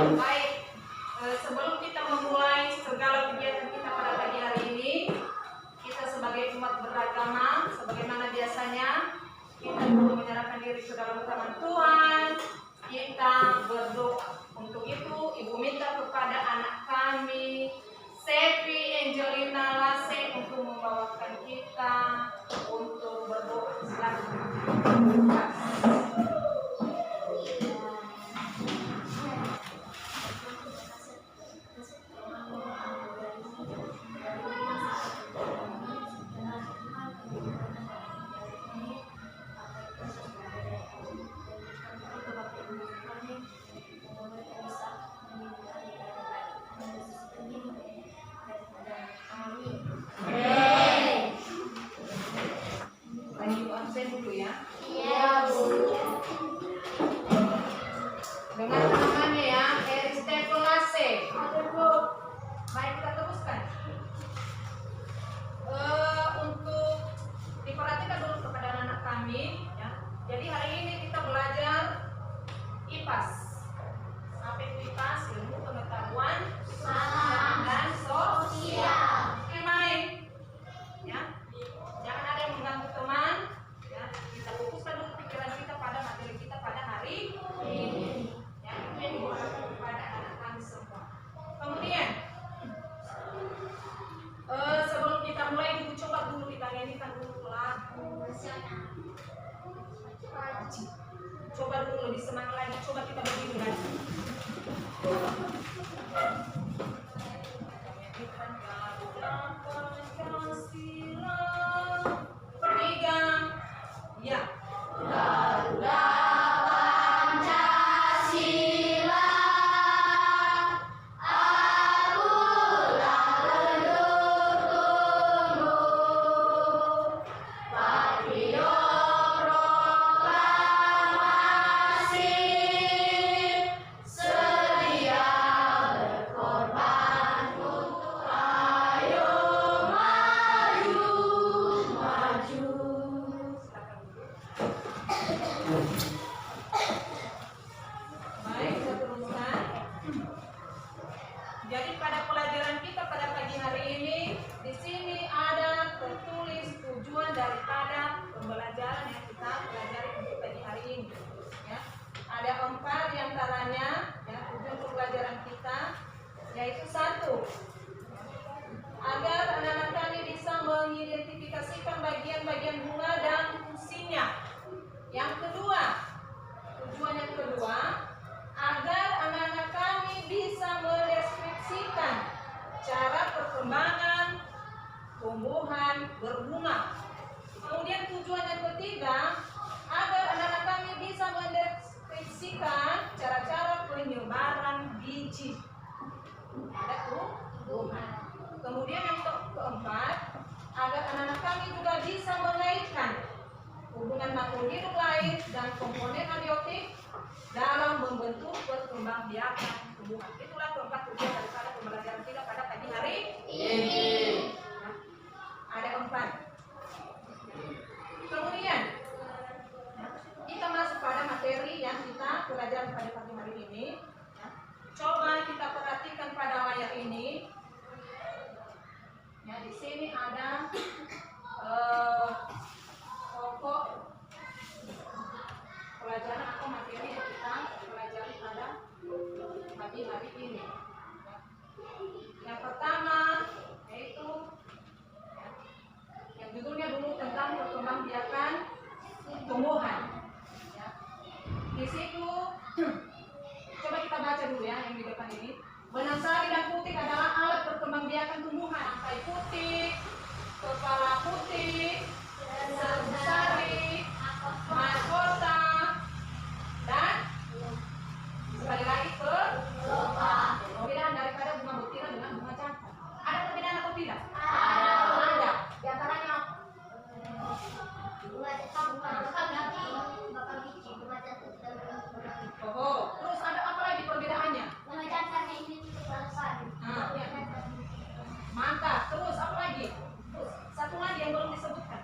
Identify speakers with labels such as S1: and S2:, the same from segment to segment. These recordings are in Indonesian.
S1: Baik, sebelum kita memulai segala kegiatan kita pada pagi hari ini, kita sebagai umat beragama, sebagaimana biasanya, kita perlu menyerahkan diri ke dalam tangan Tuhan. Kita berdoa. Untuk itu, Ibu minta kepada anak kami, Sevi Angelina Lase, untuk membawakan kita untuk berdoa. Silakan. Dulu ya. Iya, Bu. Dengan namanya ya, Aristotle Lase. Baik, kita teruskan. Untuk diperhatikan dulu kepada anak-anak kami ya. Jadi hari ini kita belajar IPAS. Apa itu IPAS? Ilmu pengetahuan dan sosial. Oke, baik. Ya. Jangan ada yang mengganggu teman. Kita fokuskan dulu pikiran kita pada materi kita pada hari ini. Ya, itu yang dibutuhkan kepada anak kami semua. Kemudian, sebelum kita mulai, Ibu coba dulu kita nyanyikan dulu lagu. Coba dulu lebih semangat lagi. Coba kita berdiri lagi. Ya. Jadi pada pelajaran kita pada pagi hari ini, di sini ada tertulis tujuan daripada pembelajaran yang kita pelajari untuk pagi hari ini. Ya. Ada 4 diantaranya ya, tujuan pembelajaran kita, yaitu 1, agar anak-anak kami bisa mengidentifikasikan bagian-bagian bunga dan fungsinya. Yang kedua, tujuan yang kedua, agar anak-anak kami bisa mendeskripsikan cara perkembangan tumbuhan berbunga. Kemudian tujuan yang ketiga, agar anak-anak kami bisa mendeskripsikan cara-cara penyebaran biji pada tumbuhan. Kemudian yang keempat, agar anak-anak kami juga bisa mengaitkan hubungan makhluk hidup lain dan komponen abiotik dalam membentuk perkembangbiakan tumbuhan. Itulah keempat tujuan daripada pembelajaran kita pada pagi hari ini. Nah, ada 4. Kemudian kita masuk pada materi yang kita pelajari pada pagi hari ini. Coba kita perhatikan pada layar ini. Ya, di sini ada pokok pelajaran atau materi yang kita pelajari pada pagi hari ini. Yang pertama yaitu yang judulnya dulu tentang perkembangbiakan tumbuhan. Ya. Di situ coba kita baca dulu ya yang di depan ini. Benang sari dan putik adalah alat perkembangbiakan tumbuhan. Kayu putik, kepala putik, serbu sari, mahkota, dan sekali lagi perbedaan daripada bunga betina dengan bunga jantan. Ada perbedaan atau tidak? Ada. Di antaranya bunga jantan bakal biji, bunga jantan tidak bakal. Oh, terus ada apa lagi perbedaannya? Bunga jantan ini kepala sari. Mantap. Terus apa lagi? Terus satu lagi yang belum disebutkan.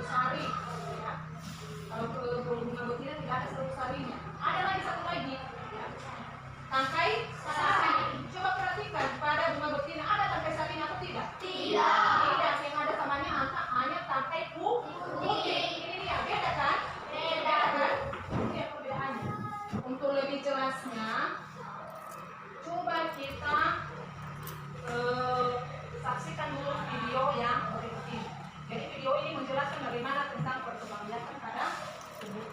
S1: seluruh sari. Ya. Kalau ke bunga betina tidak ada seluruh sarinya. Ada lagi satu lagi. Ya. Tangkai sari. Coba perhatikan pada bunga betina ada tangkai sarinya atau tidak?
S2: Tidak.
S1: Tidak. Yang ada samanya hanya tangkai putih. Ini dia beda kan? Beda kan? Ini ya perbedaannya. Untuk lebih jelasnya, coba kita saksikan dulu video yang berikut ini. Jadi video ini menjelaskan bagaimana tentang perkembangbiakan pada tubuh.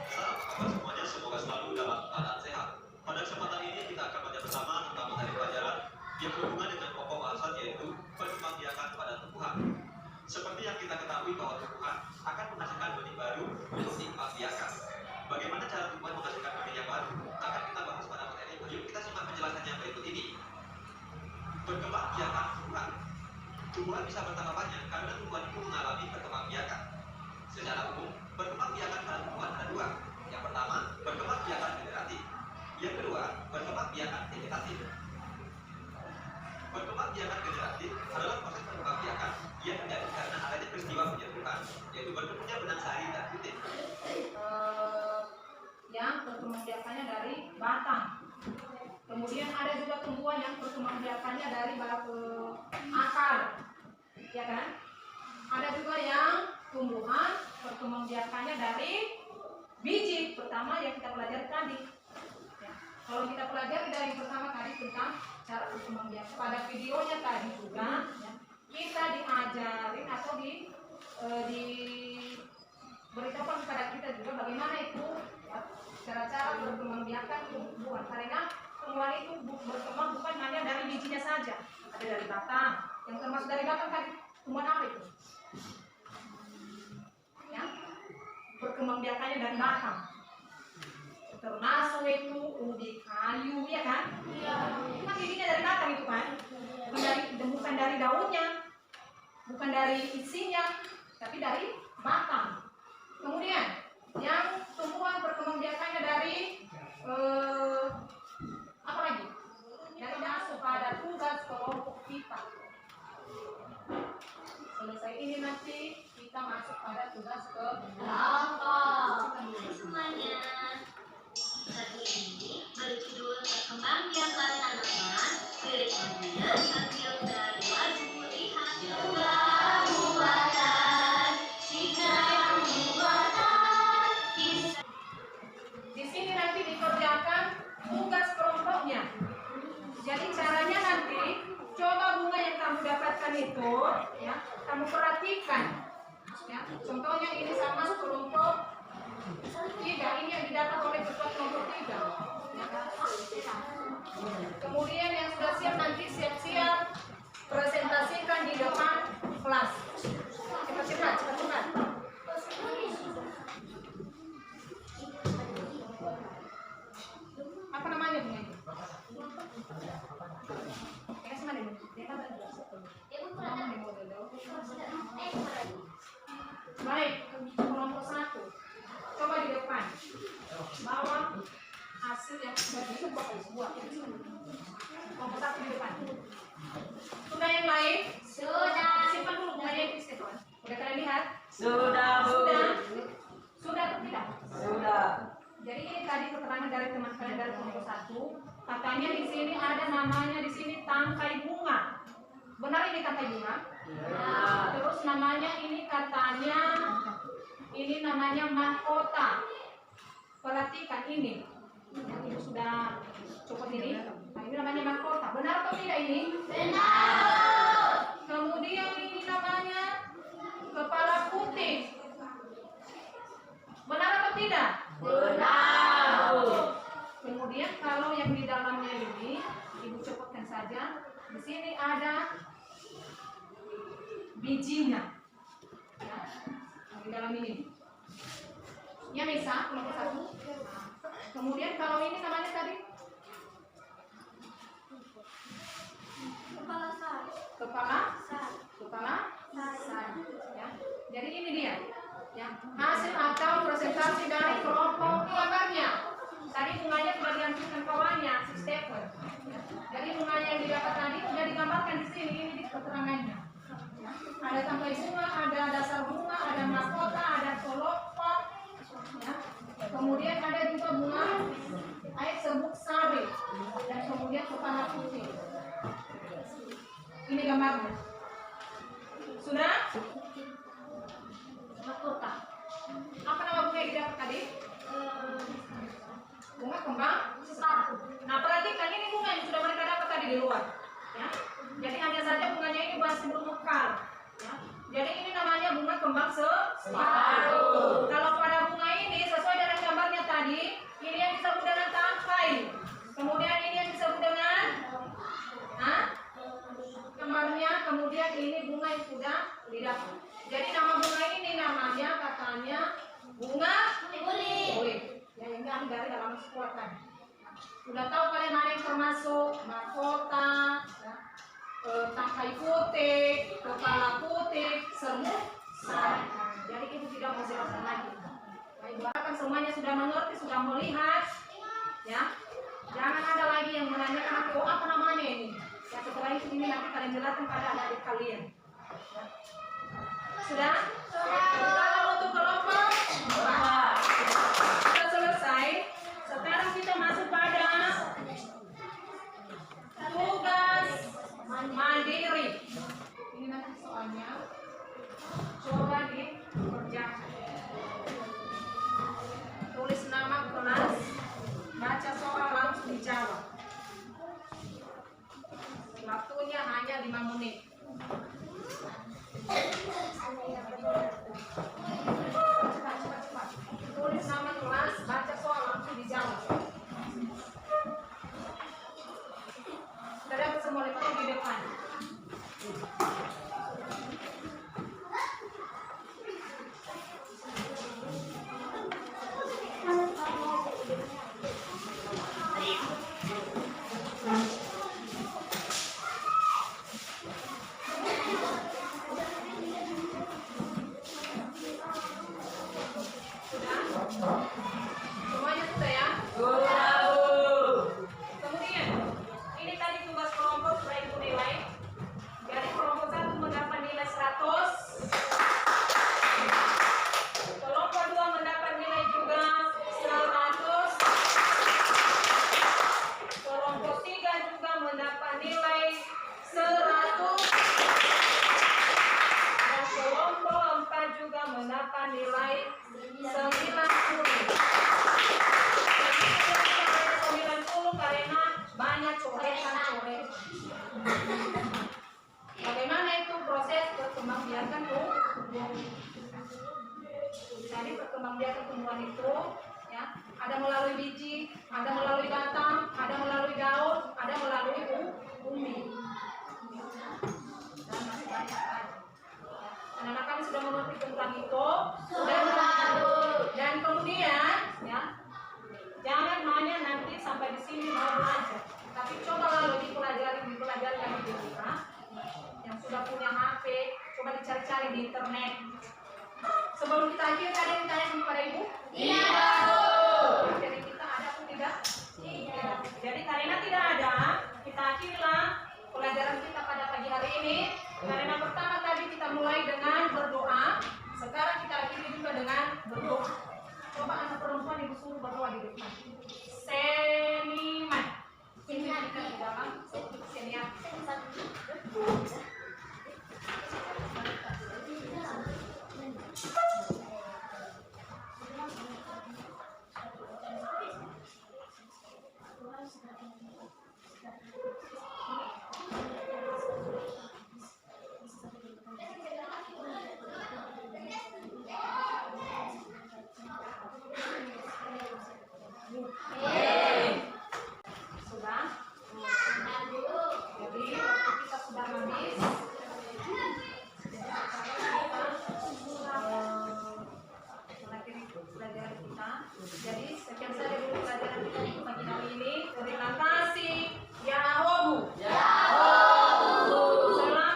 S3: Salam semuanya, semoga selalu dalam keadaan sehat. Pada kesempatan ini kita akan belajar bersama tentang materi pelajaran yang berhubungan dengan pokok bahasan, yaitu perkembangbiakan pada tumbuhan. Seperti yang kita ketahui bahwa tumbuhan akan menghasilkan benih baru untuk dikembangbiakan. Bagaimana cara tumbuhan menghasilkan benih yang baru akan kita bahas pada materi ini. Yuk kita simak penjelasannya berikut ini. Perkembangbiakan tumbuhan. Tumbuhan bisa bertambah banyak karena tumbuhan itu mengalami perkembangbiakan. Secara umum, perkembangbiakan pada tumbuhan ada dua. Yang pertama, perkembangbiakan generatif. Yang kedua, perkembangbiakan vegetatif. Perkembangbiakan generatif adalah proses perkembangbiakan yang terjadi karena adanya peristiwa penyetuhan, yaitu bertemunya benang sari dan puting.
S1: Yang perkembangbiakannya dari batang. Kemudian ada juga tumbuhan yang perkembangbiakannya dari akar, ya kan? Ada juga yang tumbuhan perkembangbiakannya dari biji. Pertama yang kita pelajari tadi. Ya. Kalau kita pelajari dari yang pertama tadi tentang cara perkembangbiakan, pada videonya tadi juga ya, kita diajarin atau diberitahukan kepada kita juga bagaimana itu ya, cara-cara perkembangbiakan tumbuhan. Karena tumbuhan itu berkembang bukan hanya dari bijinya saja, ada dari batang. Yang termasuk dari batang kan tumbuhan apa itu? Ya, perkembangbiakannya dari batang. Termasuk itu ubi kayu, ya kan? Iya. Kan bijinya dari batang itu kan, bukan dari daunnya, bukan dari isinya, tapi dari batang. Kemudian yang tumbuhan perkembangbiakannya dari apa lagi? Dari masuk pada tugas kelompok kita. Selesai ini nanti kita masuk pada tugas kelompok.
S2: Semuanya. Satu ini berjudul perkembangbiakan tanaman. Tulisannya diambil dari lagu Lihat Perbuatan Cinta yang Buatan.
S1: Di sini nanti dikerjakan tugas kelompoknya. Jadi caranya nanti coba bunga yang kamu dapatkan itu, ya, kamu perhatikan. Ya, contohnya ini sama kelompok 3, ini yang didapat oleh ketua kelompok 3. Ya. Kemudian yang sudah siap nanti siap-siap presentasikan di depan kelas. Cepat-cepat. Apa namanya bunga itu? Kasih mana ini? Dia kan ada. Baik, kelompok 1. Coba di depan. Bawa hasil yang sudah dibuat. Kelompok 1 di depan. Sudah yang lain?
S2: Sudah.
S1: Simpan dulu bunganya itu, Stefan. Udah kalian lihat?
S4: Sudah, Bu.
S1: Sudah atau tidak?
S4: Sudah.
S1: Jadi ini tadi keterangan dari teman kalian dari kelompok 1. Katanya di sini ada namanya di sini tangkai bunga. Benar ini tangkai bunga?
S4: Ya.
S1: Terus namanya ini katanya ini namanya mahkota. Perhatikan ini. Yang ibu sudah copot ini. Nah, ini namanya mahkota. Benar atau tidak ini?
S2: Benar.
S1: Kemudian ini namanya kepala putih. Benar atau tidak?
S2: Benar.
S1: Kemudian kalau yang di dalamnya ini ibu copotkan saja. Di sini ada bijinya. Ya, di dalam ini. Ya bisa kelompok 1. Kemudian kalau ini namanya tadi
S2: Kepala sari.
S1: kepala
S2: Sari.
S1: sari. Ya. Jadi ini dia. Ya, hasil atau presentasi dari kelompok gambarnya. Tadi bunganya sudah dilanjutkan kawannya, si Stephen. Ya. Jadi bunganya yang didapat tadi sudah digambarkan di sini, ini di keterangannya. Ada tangkai bunga, ada dasar bunga, ada mahkota, ada kolopot, ya. Kemudian ada juga bunga air serbuk sari, dan kemudian kepala putih. Ini gambarnya. Sudah? Mahkota. Apa nama bunga yang didapat tadi? Bunga kembang sepatu. Nah, perhatikan ini bunga yang sudah mereka dapat tadi di luar, ya. Jadi hanya saja bunganya ini masih belum mekar, ya. Jadi ini namanya bunga kembang sepatu. Kalau pada bunga ini sesuai dengan gambarnya tadi, ini yang disebut dengan tangkai. Kemudian ini yang disebut dengan kembarnya. Kemudian ini bunga yang sudah didapat. Jadi nama bunga ini namanya katanya bunga kulit. Ya, ini dari dalam sekuat tadi. Sudah tahu kalian mana yang termasuk mahkota, ya, tangkai putih, kepala putih, serbuk sari. Jadi ibu tidak mau jelaskan lagi. Nah, ibu harapkan semuanya sudah mengerti, sudah melihat, ya. Jangan ada lagi yang menanyakan aku apa namanya ini. Ya, setelah itu ini nanti kalian jelaskan pada adik kalian. Ya. Sudah? Kalau untuk kelompok sudah selesai. Sekarang kita masuk pada tugas mandiri. Ini nanti soalnya coba dikerjakan. Tulis nama kelas, baca soal langsung dijawab. Waktunya hanya 5 menit. Cepat. Tulis nama kelas, baca soal langsung dijawab. Sudah dapat semua lembar di depan. Semuanya sudah ya? Kemudian ini tadi tugas kelompok sudah ibu nilai. Jadi kelompok 1 mendapat nilai 100. Kelompok 2 mendapat nilai juga 100. Kelompok 3 juga mendapat nilai 100. Dan kelompok 4 juga mendapat nilai 90. 90 karena banyak coretan-coretan. Bagaimana itu proses perkembangbiakan tumbuhan? Jadi perkembangbiakan tumbuhan itu, ya, ada melalui biji, ada melalui batang, ada melalui daun, ada melalui umbi. Dan masih banyak lagi. Anak-anak kami sudah mengerti tentang itu. Dan kemudian, ya, jangan hanya nanti sampai di sini mau belajar, tapi coba lalu dipelajari lagi di rumah. Yang sudah punya HP, coba dicari-cari di internet. Sebelum kita akhir, ada yang ditanyakan kepada ibu? Iya. Jadi kita ada atau tidak? Tidak. Jadi karena tidak ada, kita akhirlah pelajaran kita pada pagi hari ini. Karena pertama tadi kita mulai dengan berdoa, sekarang kita akhiri juga dengan berdoa. Coba anak perempuan ibu suruh berdoa di depan. Seniman. Ini kita di dalam seniman.